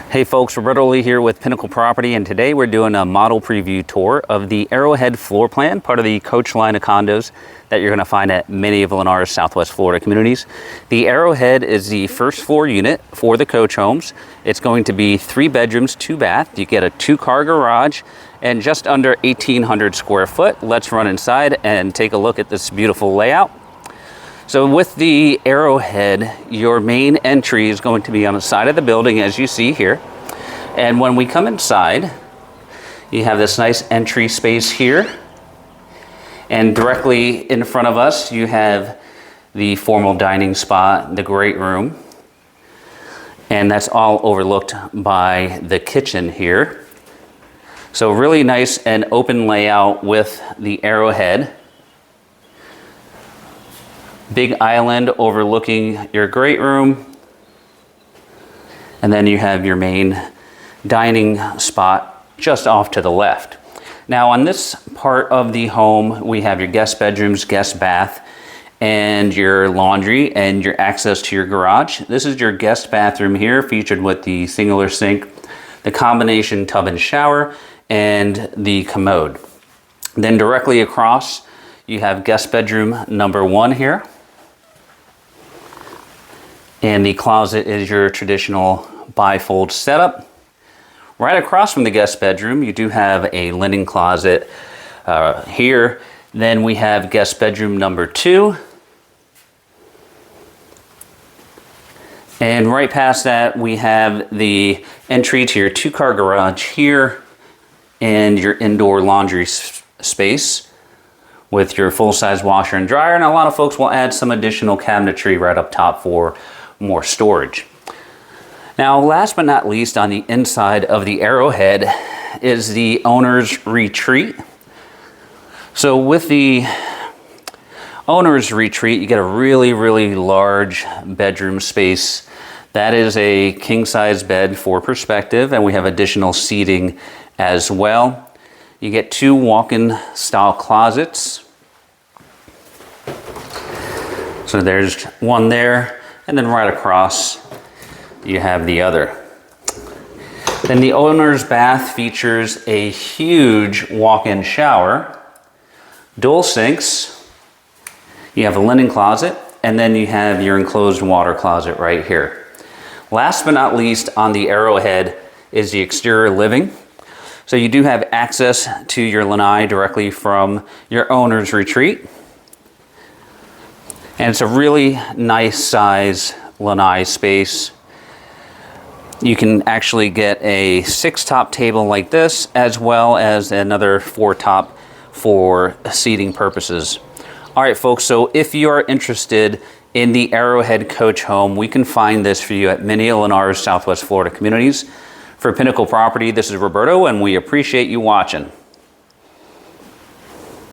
Hey folks, Roberto Lee here with Pinnacle Property, and today we're doing a model preview tour of the Arrowhead floor plan, part of the coach line of condos that you're going to find at many of Lennar's Southwest Florida communities. The Arrowhead is the first floor unit for the coach homes. It's going to be 3 bedrooms, 2 bath. You get a 2-car garage and just under 1,800 square foot. Let's run inside and take a look at this beautiful layout. So with the Arrowhead, your main entry is going to be on the side of the building, as you see here. And when we come inside, you have this nice entry space here. And directly in front of us, you have the formal dining spot, the great room. And that's all overlooked by the kitchen here. So really nice and open layout with the Arrowhead. Big island overlooking your great room. And then you have your main dining spot just off to the left. Now on this part of the home, we have your guest bedrooms, guest bath, and your laundry and your access to your garage. This is your guest bathroom here, featured with the singular sink, the combination tub and shower, and the commode. Then directly across, you have guest bedroom number 1 here. And the closet is your traditional bifold setup. Right across from the guest bedroom, you do have a linen closet here. Then we have guest bedroom number 2. And right past that, we have the entry to your 2-car garage here and your indoor laundry space with your full-size washer and dryer. And a lot of folks will add some additional cabinetry right up top for more storage. Now, last but not least, on the inside of the Arrowhead is the owner's retreat. So with the owner's retreat, you get a really, really large bedroom space. That is a king-size bed for perspective, and we have additional seating as well. You get 2 walk-in style closets. So there's one there. And then right across, you have the other. Then the owner's bath features a huge walk-in shower, dual sinks, you have a linen closet, and then you have your enclosed water closet right here. Last but not least on the Arrowhead is the exterior living. So you do have access to your lanai directly from your owner's retreat. And it's a really nice size lanai space. You can actually get a 6-top table like this, as well as another 4-top for seating purposes. All right, folks, so if you are interested in the Arrowhead coach home, we can find this for you at many of Lennar's Southwest Florida communities. For Pinnacle Property, this is Roberto, and we appreciate you watching.